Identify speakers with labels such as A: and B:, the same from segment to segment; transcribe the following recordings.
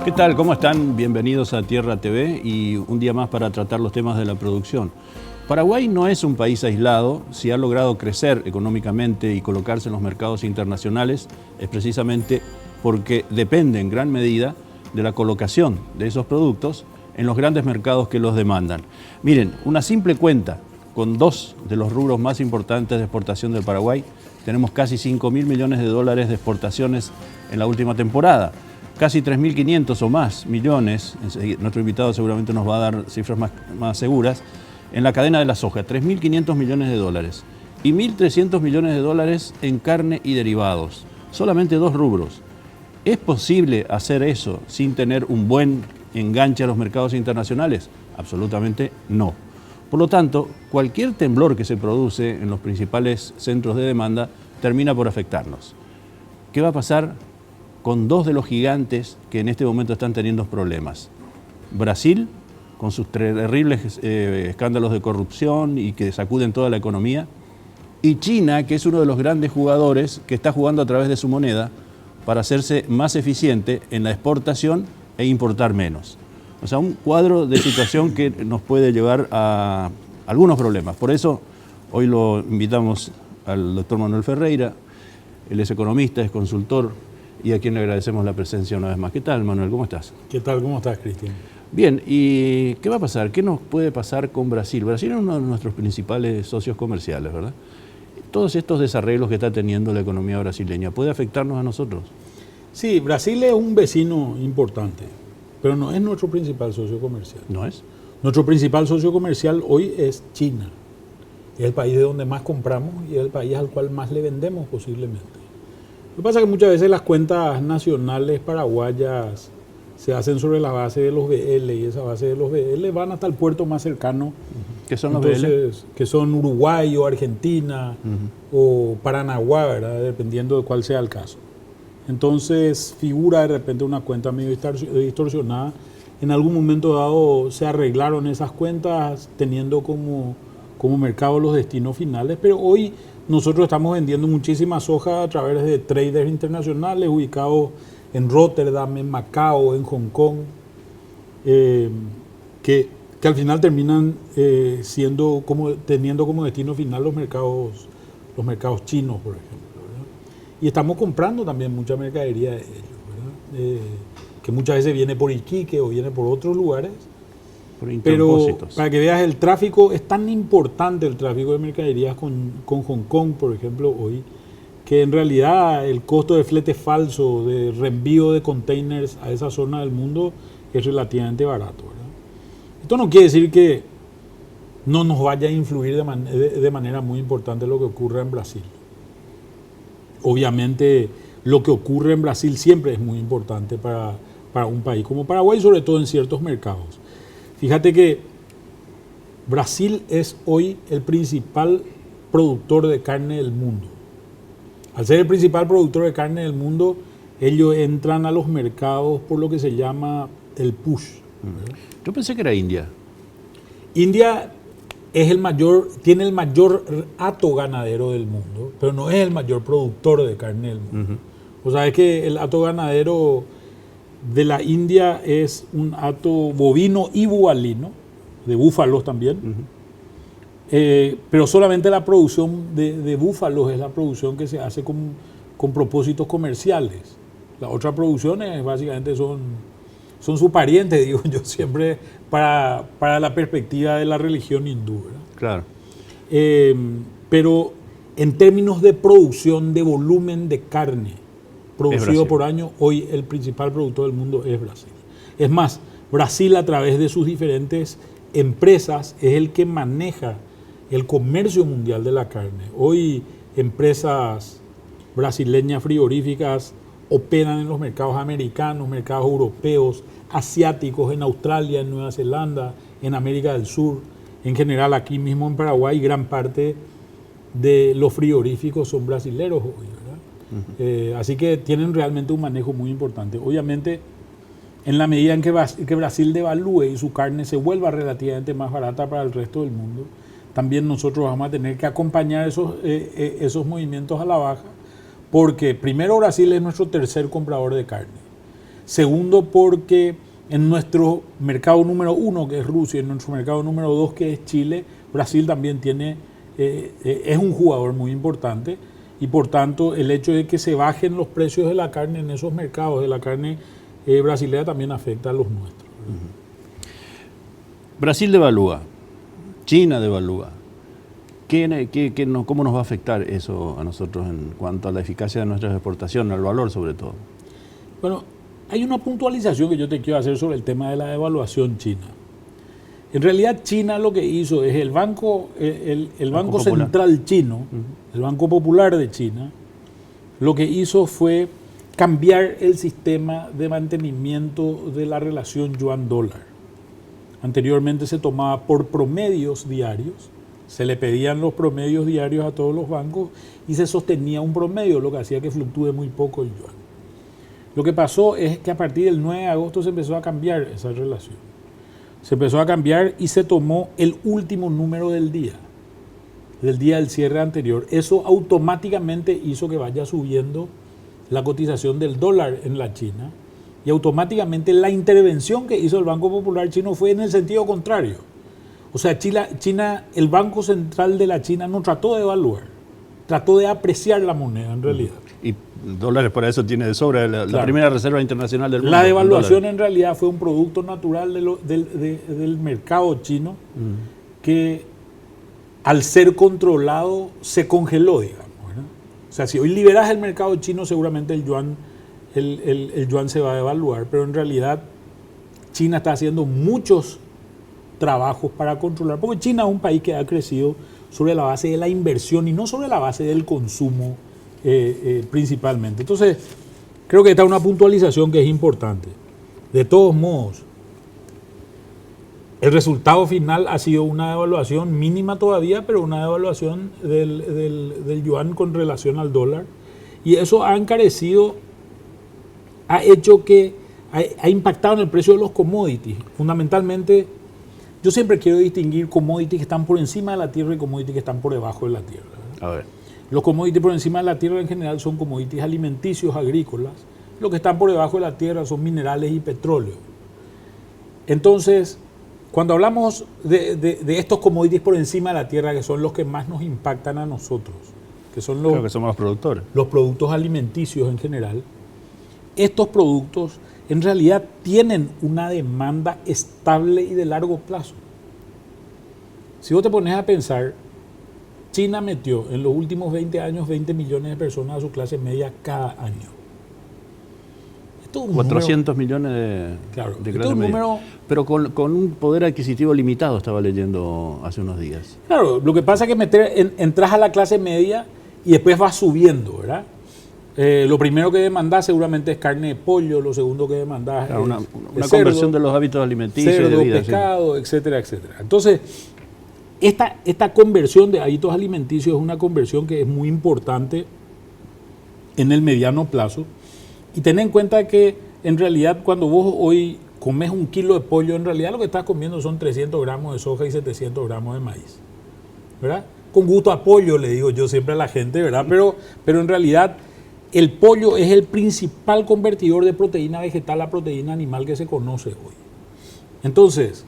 A: ¿Qué tal? ¿Cómo están? Bienvenidos a Tierra TV y un día más para tratar los temas de la producción. Paraguay no es un país aislado. Si ha logrado crecer económicamente y colocarse en los mercados internacionales es precisamente porque depende en gran medida de la colocación de esos productos en los grandes mercados que los demandan. Miren, una simple cuenta con dos de los rubros más importantes de exportación del Paraguay, tenemos casi 5.000 millones de dólares de exportaciones en la última temporada. Casi 3.500 o más millones, nuestro invitado seguramente nos va a dar cifras más seguras, en la cadena de la soja, 3.500 millones de dólares y 1.300 millones de dólares en carne y derivados. Solamente dos rubros. ¿Es posible hacer eso sin tener un buen enganche a los mercados internacionales? Absolutamente no. Por lo tanto, cualquier temblor que se produce en los principales centros de demanda termina por afectarnos. ¿Qué va a pasar con dos de los gigantes que en este momento están teniendo problemas? Brasil, con sus terribles escándalos de corrupción y que sacuden toda la economía, y China, que es uno de los grandes jugadores que está jugando a través de su moneda para hacerse más eficiente en la exportación e importar menos. O sea, un cuadro de situación que nos puede llevar a algunos problemas. Por eso, hoy lo invitamos al doctor Manuel Ferreira. Él es economista, es consultor y a quien le agradecemos la presencia una vez más. ¿Qué tal, Manuel? ¿Cómo estás?
B: ¿Qué tal? ¿Cómo estás, Cristian?
A: Bien, ¿y qué va a pasar? ¿Qué nos puede pasar con Brasil? Brasil es uno de nuestros principales socios comerciales, ¿verdad? Todos estos desarreglos que está teniendo la economía brasileña, ¿puede afectarnos a nosotros?
B: Sí, Brasil es un vecino importante, pero no es nuestro principal socio comercial.
A: ¿No es?
B: Nuestro principal socio comercial hoy es China. Es el país de donde más compramos y es el país al cual más le vendemos posiblemente. Lo que pasa es que muchas veces las cuentas nacionales paraguayas se hacen sobre la base de los BL y esa base de los BL van hasta el puerto más cercano.
A: ¿Qué son los BL?
B: Que son Uruguay o Argentina o Paranaguá, ¿verdad? Dependiendo de cuál sea el caso. Entonces figura de repente una cuenta medio distorsionada. En algún momento dado se arreglaron esas cuentas teniendo como mercado los destinos finales, pero hoy nosotros estamos vendiendo muchísima soja a través de traders internacionales ubicados en Rotterdam, en Macao, en Hong Kong, que al final terminan teniendo como destino final los mercados chinos, por ejemplo, ¿verdad? Y estamos comprando también mucha mercadería de ellos, ¿verdad? Que muchas veces viene por Iquique o viene por otros lugares. Pero para que veas, el tráfico es tan importante, el tráfico de mercaderías con Hong Kong, por ejemplo, hoy, que en realidad el costo de flete falso, de reenvío de containers a esa zona del mundo es relativamente barato, ¿verdad? Esto no quiere decir que no nos vaya a influir de manera muy importante lo que ocurra en Brasil. Obviamente lo que ocurre en Brasil siempre es muy importante para un país como Paraguay, sobre todo en ciertos mercados. Fíjate que Brasil es hoy el principal productor de carne del mundo. Al ser el principal productor de carne del mundo, ellos entran a los mercados por lo que se llama el push.
A: Yo pensé que era India.
B: India tiene el mayor hato ganadero del mundo, pero no es el mayor productor de carne del mundo. O sea, es que el hato ganadero de la India es un hato bovino y bubalino, de búfalos también, pero solamente la producción de búfalos es la producción que se hace con propósitos comerciales. Las otras producciones básicamente son sus parientes, digo yo siempre, para la perspectiva de la religión hindú, ¿verdad?
A: Claro.
B: Pero en términos de producción de volumen de carne producido por año, hoy el principal productor del mundo es Brasil. Es más, Brasil a través de sus diferentes empresas es el que maneja el comercio mundial de la carne. Hoy empresas brasileñas frigoríficas operan en los mercados americanos, mercados europeos, asiáticos, en Australia, en Nueva Zelanda, en América del Sur, en general aquí mismo en Paraguay, gran parte de los frigoríficos son brasileros hoy, ¿verdad? Así que tienen realmente un manejo muy importante. Obviamente, en la medida en que Brasil devalúe y su carne se vuelva relativamente más barata para el resto del mundo, también nosotros vamos a tener que acompañar esos movimientos a la baja, porque primero Brasil es nuestro tercer comprador de carne. Segundo, porque en nuestro mercado número 1, que es Rusia, y en nuestro mercado número 2, que es Chile, Brasil también es un jugador muy importante, y por tanto el hecho de que se bajen los precios de la carne en esos mercados de la carne brasileña también afecta a los nuestros.
A: Brasil devalúa, China devalúa. ¿Cómo nos va a afectar eso a nosotros en cuanto a la eficacia de nuestras exportaciones, al valor sobre todo?
B: Bueno, hay una puntualización que yo te quiero hacer sobre el tema de la devaluación china. En realidad China lo que hizo es el Banco Central chino, el Banco Popular de China, lo que hizo fue cambiar el sistema de mantenimiento de la relación yuan-dólar. Anteriormente se tomaba por promedios diarios, se le pedían los promedios diarios a todos los bancos y se sostenía un promedio, lo que hacía que fluctúe muy poco el yuan. Lo que pasó es que a partir del 9 de agosto se empezó a cambiar esa relación. Se empezó a cambiar y se tomó el último número del día del cierre anterior. Eso automáticamente hizo que vaya subiendo la cotización del dólar en la China y automáticamente la intervención que hizo el Banco Popular chino fue en el sentido contrario. O sea, China, el Banco Central de la China no trató de evaluar, trató de apreciar la moneda en realidad.
A: Y dólares para eso tiene de sobra la primera reserva internacional del mundo.
B: La devaluación en realidad fue un producto natural del mercado chino que al ser controlado se congeló, digamos, ¿verdad? O sea, si hoy liberas el mercado chino, seguramente el yuan se va a devaluar, pero en realidad China está haciendo muchos trabajos para controlar, porque China es un país que ha crecido sobre la base de la inversión y no sobre la base del consumo principalmente. Entonces, creo que esta es una puntualización que es importante. De todos modos, el resultado final ha sido una devaluación mínima todavía, pero una devaluación del yuan con relación al dólar, y eso ha encarecido, ha hecho que ha impactado en el precio de los commodities. Fundamentalmente, yo siempre quiero distinguir commodities que están por encima de la tierra y commodities que están por debajo de la tierra, ¿verdad? A ver. Los commodities por encima de la tierra en general son commodities alimenticios, agrícolas. Los que están por debajo de la tierra son minerales y petróleo. Entonces, cuando hablamos de estos commodities por encima de la tierra, que son los que más nos impactan a nosotros, que son
A: creo que somos los productores.
B: Los productos alimenticios en general, estos productos en realidad tienen una demanda estable y de largo plazo. Si vos te pones a pensar, China metió en los últimos 20 años 20 millones de personas a su clase media cada año. Esto es un
A: 400 millones de clase media. Pero con un poder adquisitivo limitado, estaba leyendo hace unos días.
B: Claro, lo que pasa es que entras a la clase media y después vas subiendo, ¿verdad? Lo primero que demandás seguramente es carne de pollo, lo segundo que demandás
A: claro,
B: es
A: una conversión de los hábitos alimenticios,
B: cerdo,
A: de vida,
B: pescado, sí, etcétera, etcétera. Entonces, esta conversión de hábitos alimenticios es una conversión que es muy importante en el mediano plazo. Y ten en cuenta que en realidad cuando vos hoy comes un kilo de pollo, en realidad lo que estás comiendo son 300 gramos de soja y 700 gramos de maíz, ¿verdad? Con gusto a pollo, le digo yo siempre a la gente, ¿verdad? Pero en realidad el pollo es el principal convertidor de proteína vegetal a proteína animal que se conoce hoy. Entonces,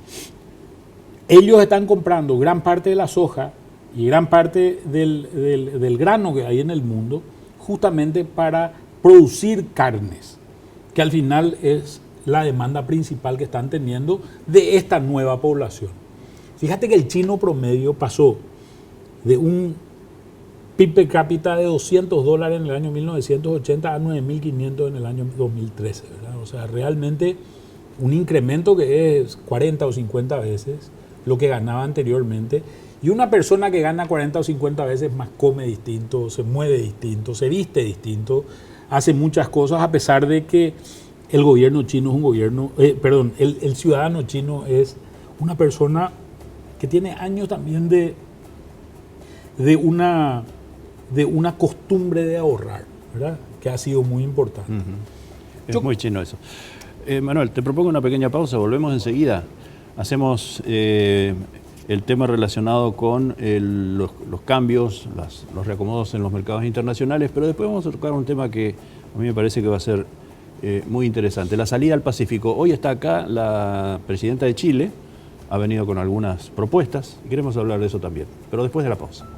B: ellos están comprando gran parte de la soja y gran parte del grano que hay en el mundo justamente para producir carnes, que al final es la demanda principal que están teniendo de esta nueva población. Fíjate que el chino promedio pasó de un PIB per cápita de $200 en el año 1980 a 9.500 en el año 2013, ¿verdad? O sea, realmente un incremento que es 40 o 50 veces lo que ganaba anteriormente. Y una persona que gana 40 o 50 veces más come distinto, se mueve distinto, se viste distinto, hace muchas cosas, a pesar de que el gobierno chino es un gobierno, el ciudadano chino es una persona que tiene años también de una costumbre de ahorrar, ¿verdad? Que ha sido muy importante.
A: Es muy chino eso. Manuel, te propongo una pequeña pausa, volvemos enseguida. Hacemos el tema relacionado con los cambios, los reacomodos en los mercados internacionales, pero después vamos a tocar un tema que a mí me parece que va a ser muy interesante. La salida al Pacífico. Hoy está acá la presidenta de Chile, ha venido con algunas propuestas y queremos hablar de eso también, pero después de la pausa.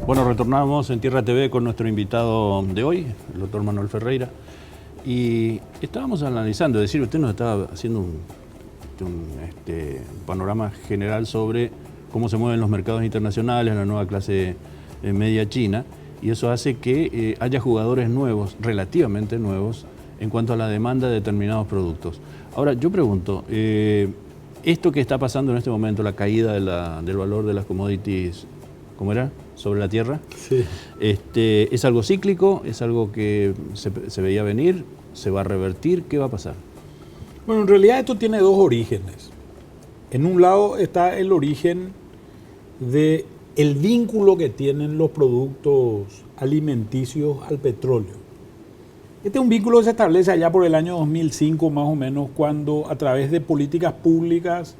A: Bueno, retornamos en Tierra TV con nuestro invitado de hoy, el doctor Manuel Ferreira, y estábamos analizando, es decir, usted nos estaba haciendo un panorama general sobre cómo se mueven los mercados internacionales, la nueva clase media china, y eso hace que haya jugadores nuevos, relativamente nuevos, en cuanto a la demanda de determinados productos. Ahora, yo pregunto, esto que está pasando en este momento, la caída del valor de las commodities, ¿cómo era?, sobre la Tierra.
B: Sí.
A: ¿Es algo cíclico? ¿Es algo que se veía venir? ¿Se va a revertir? ¿Qué va a pasar?
B: Bueno, en realidad esto tiene dos orígenes. En un lado está el origen del vínculo que tienen los productos alimenticios al petróleo. Este es un vínculo que se establece allá por el año 2005 más o menos, cuando a través de políticas públicas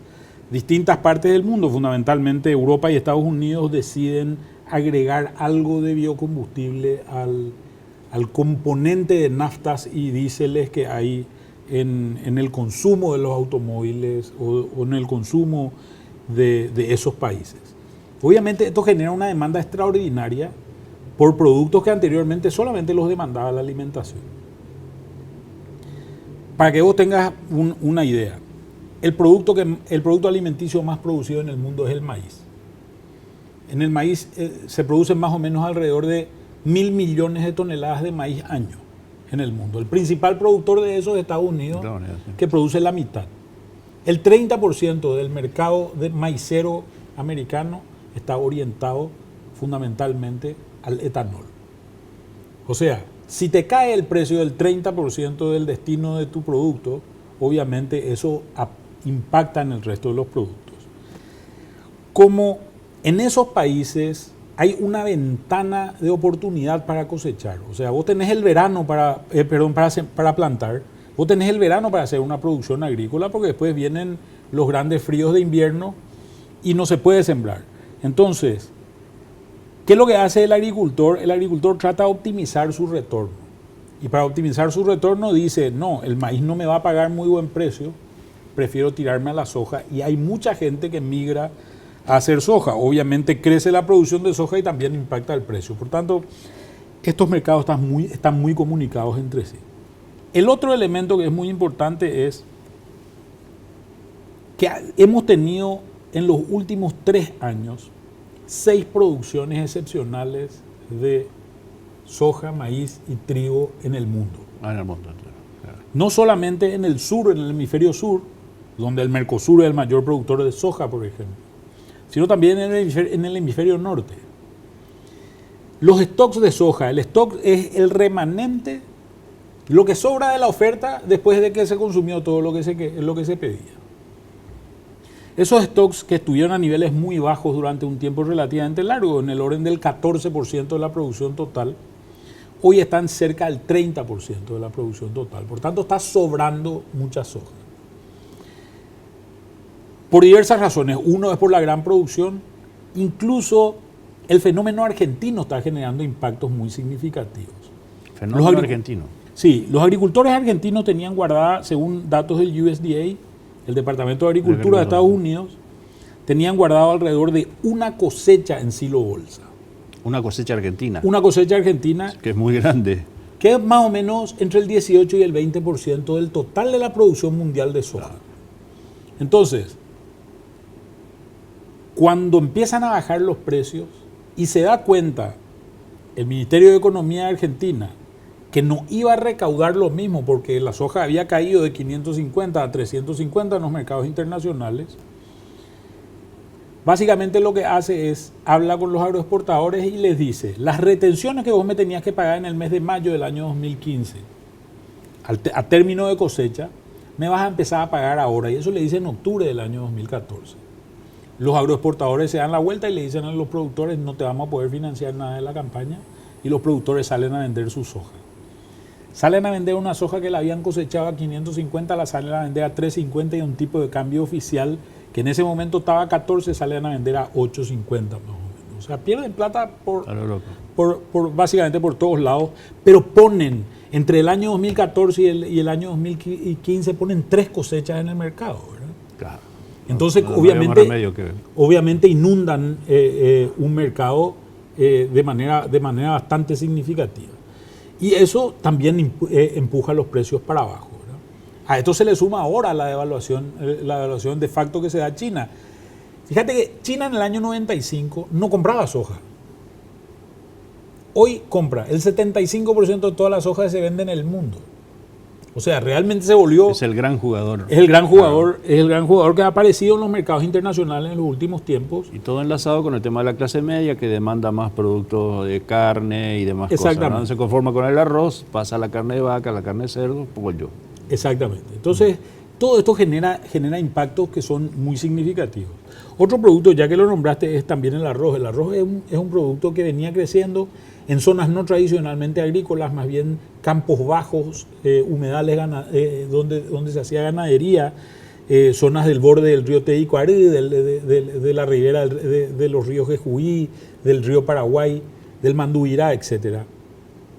B: distintas partes del mundo, fundamentalmente Europa y Estados Unidos, deciden agregar algo de biocombustible al componente de naftas y diéseles que hay en el consumo de los automóviles o en el consumo de esos países. Obviamente esto genera una demanda extraordinaria por productos que anteriormente solamente los demandaba la alimentación. Para que vos tengas una idea, el producto alimenticio más producido en el mundo es el maíz. En el maíz se producen más o menos alrededor de 1.000 millones de toneladas de maíz año en el mundo. El principal productor de eso es Estados Unidos, que produce la mitad. El 30% del mercado de maicero americano está orientado fundamentalmente al etanol. O sea, si te cae el precio del 30% del destino de tu producto, obviamente eso impacta en el resto de los productos. Como en esos países hay una ventana de oportunidad para cosechar. O sea, vos tenés el verano para plantar, vos tenés el verano para hacer una producción agrícola, porque después vienen los grandes fríos de invierno y no se puede sembrar. Entonces, ¿qué es lo que hace el agricultor? El agricultor trata de optimizar su retorno. Y para optimizar su retorno dice, no, el maíz no me va a pagar muy buen precio, prefiero tirarme a la soja. Y hay mucha gente que migra a hacer soja. Obviamente crece la producción de soja y también impacta el precio. Por tanto, estos mercados están muy comunicados entre sí. El otro elemento que es muy importante es que hemos tenido en los últimos 3 años 6 producciones excepcionales de soja, maíz y trigo en el mundo.
A: En el mundo, claro.
B: No solamente en el sur, en el hemisferio sur, donde el Mercosur es el mayor productor de soja, por ejemplo, sino también en el hemisferio norte. Los stocks de soja, el stock es el remanente, lo que sobra de la oferta después de que se consumió todo lo que se pedía. Esos stocks que estuvieron a niveles muy bajos durante un tiempo relativamente largo, en el orden del 14% de la producción total, hoy están cerca del 30% de la producción total. Por tanto, está sobrando mucha soja. Por diversas razones. Uno es por la gran producción. Incluso el fenómeno argentino está generando impactos muy significativos.
A: ¿Fenómeno argentino?
B: Sí, los agricultores argentinos tenían guardada, según datos del USDA, el Departamento de Agricultura de Estados Unidos, tenían guardado alrededor de una cosecha en silo bolsa.
A: Una cosecha argentina.
B: Una cosecha argentina.
A: Que es muy grande.
B: Que es más o menos entre el 18 y el 20% del total de la producción mundial de soja. Claro. Entonces, cuando empiezan a bajar los precios y se da cuenta el Ministerio de Economía de Argentina que no iba a recaudar lo mismo porque la soja había caído de 550 a 350 en los mercados internacionales, básicamente lo que hace es habla con los agroexportadores y les dice, las retenciones que vos me tenías que pagar en el mes de mayo del año 2015, a término de cosecha, me vas a empezar a pagar ahora. Y eso le dice en octubre del año 2014. Los agroexportadores se dan la vuelta y le dicen a los productores, no te vamos a poder financiar nada de la campaña, y los productores salen a vender su soja. Salen a vender una soja que la habían cosechado a 550, la salen a vender a 350 y un tipo de cambio oficial que en ese momento estaba a 14, salen a vender a 850 más o menos. O sea, pierden plata básicamente por todos lados, pero ponen, entre el año 2014 y el año 2015, ponen 3 cosechas en el mercado, ¿verdad?
A: Claro.
B: Entonces, obviamente inundan un mercado de manera bastante significativa. Y eso también empuja los precios para abajo, ¿verdad? A esto se le suma ahora la devaluación de facto que se da a China. Fíjate que China en el año 95 no compraba soja. Hoy compra el 75% de toda la soja que se vende en el mundo. O sea, realmente se volvió...
A: Es el gran jugador.
B: Es el gran jugador, es el gran jugador que ha aparecido en los mercados internacionales en los últimos tiempos.
A: Y todo enlazado con el tema de la clase media que demanda más productos de carne y demás cosas, ¿no? No se conforma con el arroz, pasa a la carne de vaca, la carne de cerdo, pollo.
B: Exactamente. Entonces, todo esto genera impactos que son muy significativos. Otro producto, ya que lo nombraste, es también el arroz. El arroz es un producto que venía creciendo en zonas no tradicionalmente agrícolas, más bien campos bajos, humedales donde se hacía ganadería, zonas del borde del río Teguicuarí, de la ribera de los ríos Jejuí, del río Paraguay, del Manduirá, etc.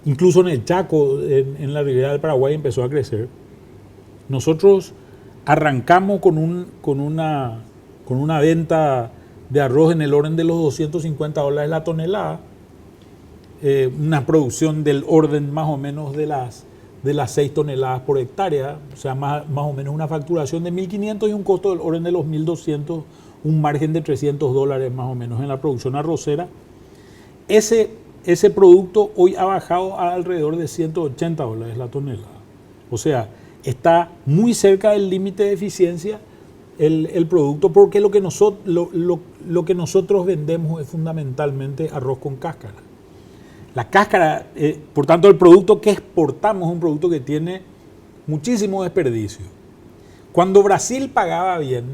B: Incluso en el Chaco, en la ribera del Paraguay, empezó a crecer. Nosotros arrancamos con una venta de arroz en el orden de los $250 la tonelada, una producción del orden más o menos de las 6 toneladas por hectárea, o sea, más o menos una facturación de 1.500 y un costo del orden de los 1.200, un margen de $300 más o menos en la producción arrocera. Ese producto hoy ha bajado a alrededor de $180 la tonelada. O sea, está muy cerca del límite de eficiencia el producto, porque lo que nosotros vendemos es fundamentalmente arroz con cáscara. La cáscara, por tanto, el producto que exportamos es un producto que tiene muchísimo desperdicio. Cuando Brasil pagaba bien,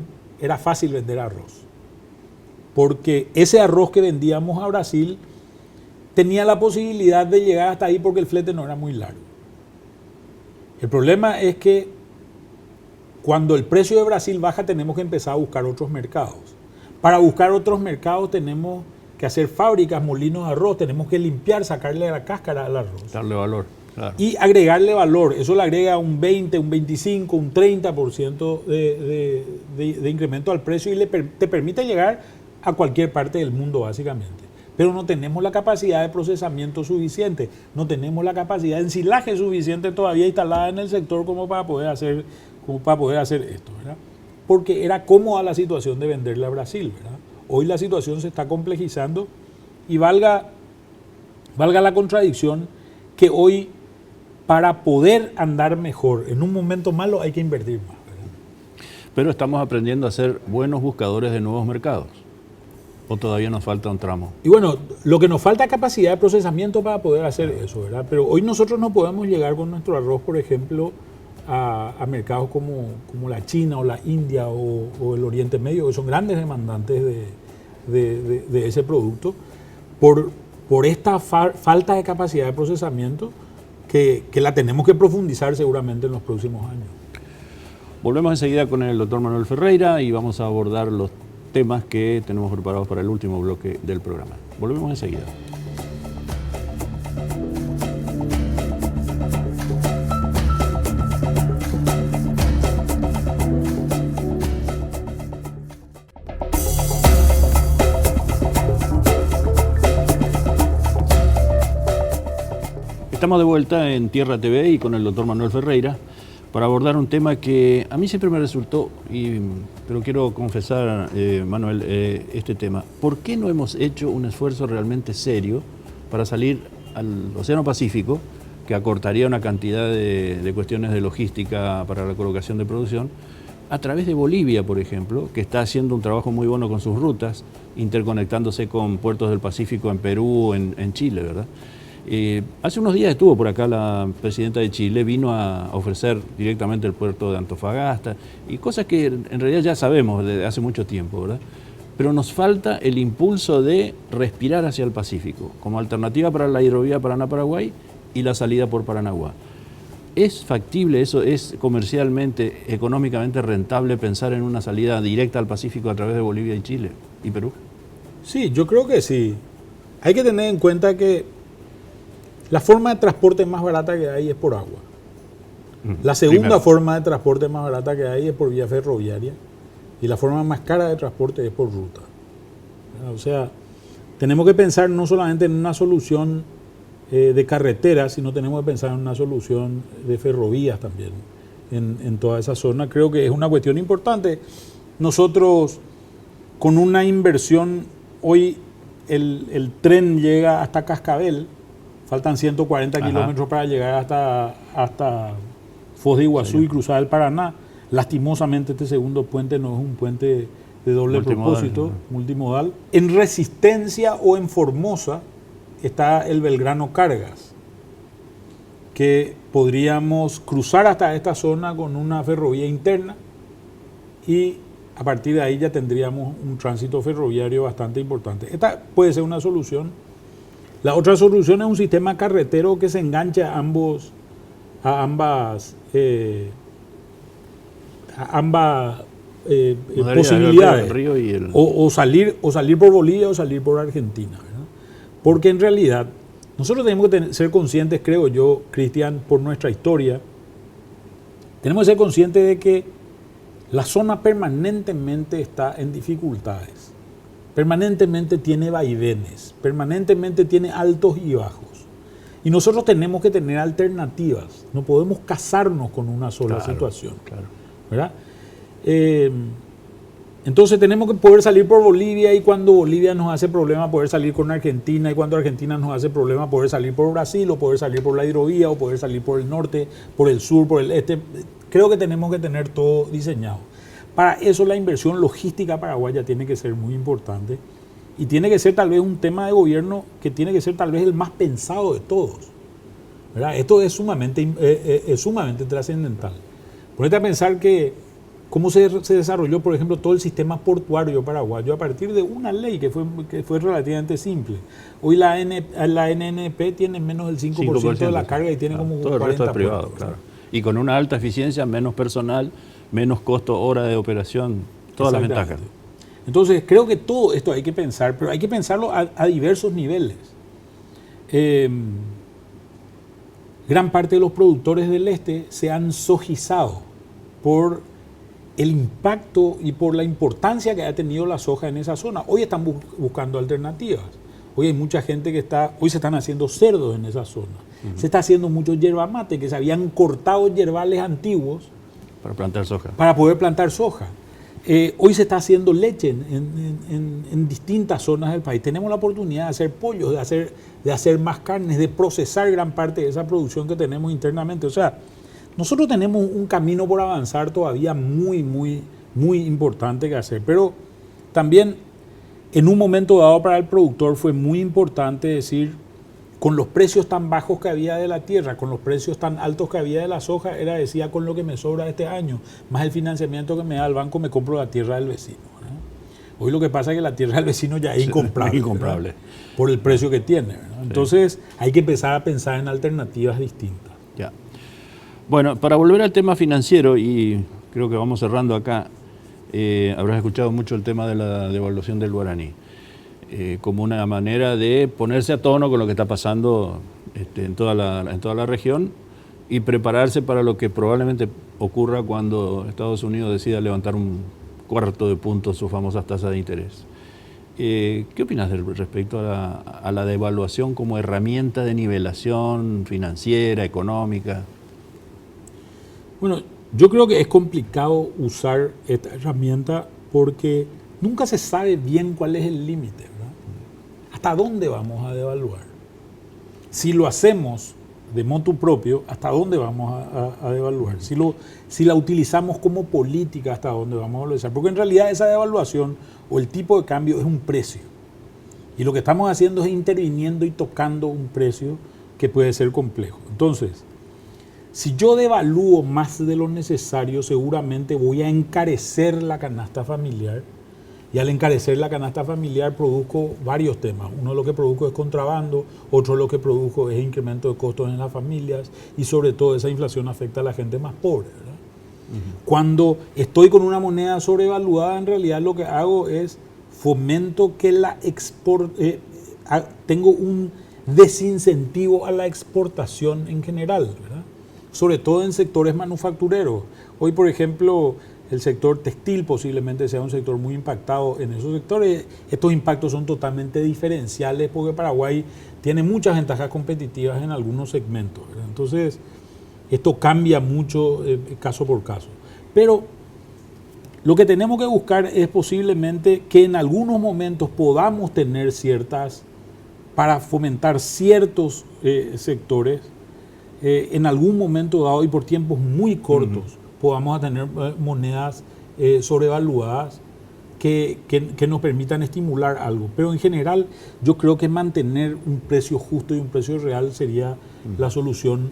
B: era fácil vender arroz, porque ese arroz que vendíamos a Brasil tenía la posibilidad de llegar hasta ahí porque el flete no era muy largo. El problema es que cuando el precio de Brasil baja, tenemos que empezar a buscar otros mercados. Para buscar otros mercados tenemos que hacer fábricas, molinos de arroz, tenemos que limpiar, sacarle la cáscara al arroz.
A: Darle valor, claro.
B: Y agregarle valor. Eso le agrega un 20, un 25, un 30% de incremento al precio y te permite llegar a cualquier parte del mundo, básicamente. Pero no tenemos la capacidad de procesamiento suficiente, no tenemos la capacidad de ensilaje suficiente todavía instalada en el sector como para poder hacer esto, ¿verdad? Porque era cómoda la situación de venderle a Brasil, ¿verdad? Hoy la situación se está complejizando y valga la contradicción que hoy, para poder andar mejor en un momento malo, hay que invertir más, ¿verdad?
A: Pero estamos aprendiendo a ser buenos buscadores de nuevos mercados. ¿O todavía nos falta un tramo?
B: Y bueno, lo que nos falta es capacidad de procesamiento para poder hacer eso, ¿verdad? Pero hoy nosotros no podemos llegar con nuestro arroz, por ejemplo, a mercados como la China o la India o el Oriente Medio, que son grandes demandantes de ese producto, por esta falta de capacidad de procesamiento que la tenemos que profundizar seguramente en los próximos años.
A: Volvemos enseguida con el doctor Manuel Ferreira y vamos a abordar los temas que tenemos preparados para el último bloque del programa. Volvemos enseguida. Estamos de vuelta en Tierra TV y con el doctor Manuel Ferreira para abordar un tema que a mí siempre me resultó, pero quiero confesar, Manuel, este tema. ¿Por qué no hemos hecho un esfuerzo realmente serio para salir al Océano Pacífico, que acortaría una cantidad de cuestiones de logística para la colocación de producción, a través de Bolivia, por ejemplo, que está haciendo un trabajo muy bueno con sus rutas, interconectándose con puertos del Pacífico en Perú, en Chile, ¿verdad? Hace unos días estuvo por acá la presidenta de Chile, vino a ofrecer directamente el puerto de Antofagasta y cosas que en realidad ya sabemos desde hace mucho tiempo, ¿verdad? Pero nos falta el impulso de respirar hacia el Pacífico como alternativa para la hidrovía Paraná-Paraguay y la salida por Paranaguá. ¿Es factible eso? ¿Es comercialmente, económicamente rentable pensar en una salida directa al Pacífico a través de Bolivia y Chile y Perú?
B: Sí, yo creo que sí. Hay que tener en cuenta que la forma de transporte más barata que hay es por agua. La segunda forma de transporte más barata que hay es por vía ferroviaria y la forma más cara de transporte es por ruta. O sea, tenemos que pensar no solamente en una solución de carretera, sino tenemos que pensar en una solución de ferrovías también en toda esa zona. Creo que es una cuestión importante. Nosotros, con una inversión, hoy el tren llega hasta Cascabel, faltan 140 kilómetros para llegar hasta Foz de Iguazú y cruzar el Paraná. Lastimosamente este segundo puente no es un puente de doble propósito, multimodal. En Resistencia o en Formosa está el Belgrano Cargas, que podríamos cruzar hasta esta zona con una ferrovía interna y a partir de ahí ya tendríamos un tránsito ferroviario bastante importante. Esta puede ser una solución. La otra solución es un sistema carretero que se engancha a ambas posibilidades, o salir por Bolivia o salir por Argentina, ¿verdad? Porque en realidad nosotros tenemos que ser conscientes, creo yo, Cristian, por nuestra historia, tenemos que ser conscientes de que la zona permanentemente está en dificultades, permanentemente tiene vaivenes, permanentemente tiene altos y bajos. Y nosotros tenemos que tener alternativas, no podemos casarnos con una sola situación, ¿verdad? Entonces tenemos que poder salir por Bolivia y cuando Bolivia nos hace problema poder salir con Argentina y cuando Argentina nos hace problema poder salir por Brasil o poder salir por la hidrovía o poder salir por el norte, por el sur, por el este. Creo que tenemos que tener todo diseñado. Para eso la inversión logística paraguaya tiene que ser muy importante y tiene que ser tal vez un tema de gobierno que tiene que ser tal vez el más pensado de todos, ¿verdad? Esto es sumamente trascendental. Ponete a pensar que cómo se desarrolló, por ejemplo, todo el sistema portuario paraguayo a partir de una ley que fue relativamente simple. Hoy la NNP tiene menos del 5% de la carga y tiene como
A: todo 40%. El resto es privado, claro. Y con una alta eficiencia, menos personal, menos costo hora de operación, todas las ventajas.
B: Entonces, creo que todo esto hay que pensar, pero hay que pensarlo a diversos niveles. Gran parte de los productores del este se han sojizado por el impacto y por la importancia que ha tenido la soja en esa zona. Hoy están buscando alternativas. Hoy hay mucha gente hoy se están haciendo cerdos en esa zona. Se está haciendo mucho yerba mate, que se habían cortado yerbales antiguos
A: para plantar soja.
B: Para poder plantar soja. Hoy se está haciendo leche en distintas zonas del país. Tenemos la oportunidad de hacer pollos, de hacer más carnes, de procesar gran parte de esa producción que tenemos internamente. O sea, nosotros tenemos un camino por avanzar todavía muy, muy, muy importante que hacer. Pero también en un momento dado para el productor fue muy importante decir, con los precios tan bajos que había de la tierra, con los precios tan altos que había de la soja, decía, con lo que me sobra este año, más el financiamiento que me da el banco, me compro la tierra del vecino, ¿verdad? Hoy lo que pasa es que la tierra del vecino ya es incomprable, por el precio que tiene, ¿verdad? Entonces hay que empezar a pensar en alternativas distintas.
A: Ya. Bueno, para volver al tema financiero, y creo que vamos cerrando acá, habrás escuchado mucho el tema de la devaluación del guaraní. Como una manera de ponerse a tono con lo que está pasando en toda la región y prepararse para lo que probablemente ocurra cuando Estados Unidos decida levantar un cuarto de punto sus famosas tasas de interés. ¿Qué opinas respecto a la devaluación como herramienta de nivelación financiera, económica?
B: Bueno, yo creo que es complicado usar esta herramienta porque nunca se sabe bien cuál es el límite, ¿verdad? ¿Hasta dónde vamos a devaluar? Si lo hacemos de motu propio, ¿hasta dónde vamos a devaluar? Si la utilizamos como política, ¿hasta dónde vamos a valorizar? Porque en realidad esa devaluación o el tipo de cambio es un precio. Y lo que estamos haciendo es interviniendo y tocando un precio que puede ser complejo. Entonces, si yo devalúo más de lo necesario, seguramente voy a encarecer la canasta familiar Y al encarecer la canasta familiar produzco varios temas. Uno de lo que produzco es contrabando, otro de lo que produzco es incremento de costos en las familias y sobre todo esa inflación afecta a la gente más pobre, ¿verdad? Cuando estoy con una moneda sobrevaluada, en realidad lo que hago es fomento que tengo un desincentivo a la exportación en general, ¿verdad? Sobre todo en sectores manufactureros. Hoy, por ejemplo, el sector textil posiblemente sea un sector muy impactado en esos sectores. Estos impactos son totalmente diferenciales porque Paraguay tiene muchas ventajas competitivas en algunos segmentos, ¿verdad? Entonces, esto cambia mucho caso por caso. Pero lo que tenemos que buscar es posiblemente que en algunos momentos podamos tener para fomentar ciertos sectores, en algún momento dado y por tiempos muy cortos, podamos tener monedas sobrevaluadas que nos permitan estimular algo. Pero en general yo creo que mantener un precio justo y un precio real sería la solución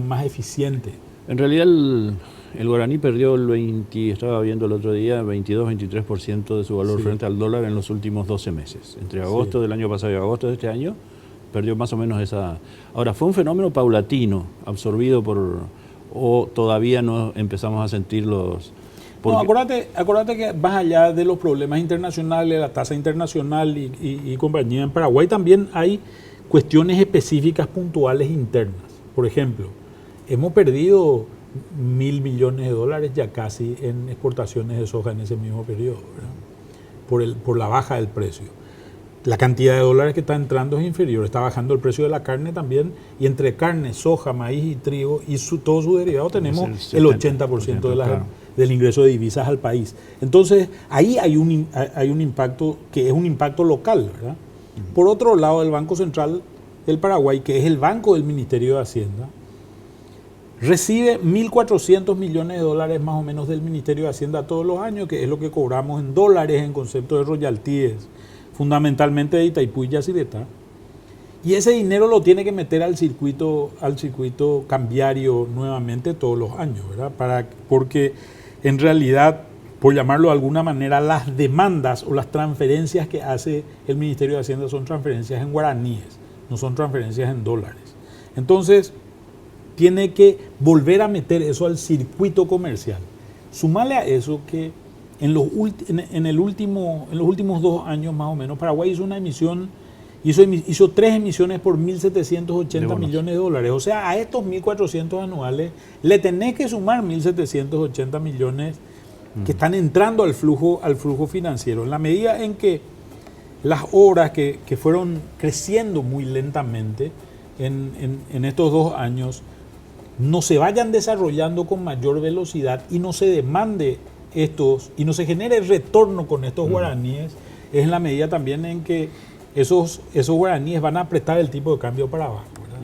B: más eficiente.
A: En realidad el guaraní perdió estaba viendo el otro día, 22-23% de su valor frente al dólar en los últimos 12 meses. Entre agosto del año pasado y agosto de este año, perdió más o menos esa... Ahora, ¿fue un fenómeno paulatino, absorbido o todavía no empezamos a sentir los...?
B: No, acuérdate que más allá de los problemas internacionales, la tasa internacional y compañía, en Paraguay también hay cuestiones específicas puntuales internas. Por ejemplo, hemos perdido 1.000 millones de dólares ya casi en exportaciones de soja en ese mismo periodo, ¿verdad? Por la baja del precio. La cantidad de dólares que está entrando es inferior, está bajando el precio de la carne también, y entre carne, soja, maíz y trigo y todos sus derivados tenemos el 80% del ingreso de divisas al país. Entonces, ahí hay un impacto que es un impacto local, ¿verdad? Por otro lado, el Banco Central del Paraguay, que es el banco del Ministerio de Hacienda, recibe 1.400 millones de dólares más o menos del Ministerio de Hacienda todos los años, que es lo que cobramos en dólares en concepto de royalties, fundamentalmente de Itaipú y Yacyretá. Y ese dinero lo tiene que meter al circuito cambiario nuevamente todos los años, ¿verdad? Porque en realidad, por llamarlo de alguna manera, las demandas o las transferencias que hace el Ministerio de Hacienda son transferencias en guaraníes, no son transferencias en dólares. Entonces, tiene que volver a meter eso al circuito comercial. Sumarle a eso que en los últimos 2 años más o menos, Paraguay hizo 3 emisiones por 1.780 millones de dólares. O sea, a estos 1.400 anuales le tenés que sumar 1.780 millones que están entrando al flujo financiero. En la medida en que las obras que fueron creciendo muy lentamente en estos 2 años no se vayan desarrollando con mayor velocidad y no se demande y no se genere retorno con estos guaraníes, es en la medida también en que esos guaraníes van a apretar el tipo de cambio para abajo, ¿verdad?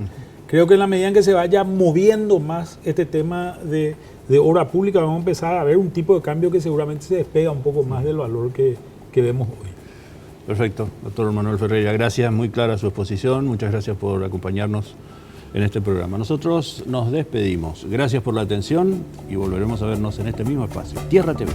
B: Creo que en la medida en que se vaya moviendo más este tema de obra pública, vamos a empezar a ver un tipo de cambio que seguramente se despega un poco más del valor que vemos hoy.
A: Perfecto, doctor Manuel Ferreira, gracias, muy clara su exposición, muchas gracias por acompañarnos en este programa. Nosotros nos despedimos. Gracias por la atención y volveremos a vernos en este mismo espacio. Tierra TV.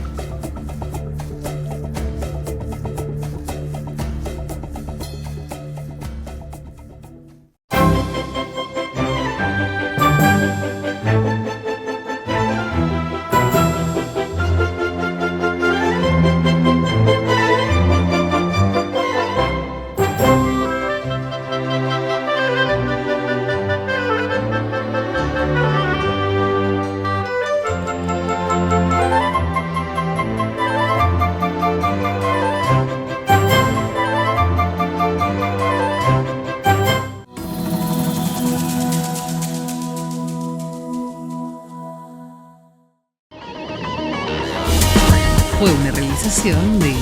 C: Fue una realización de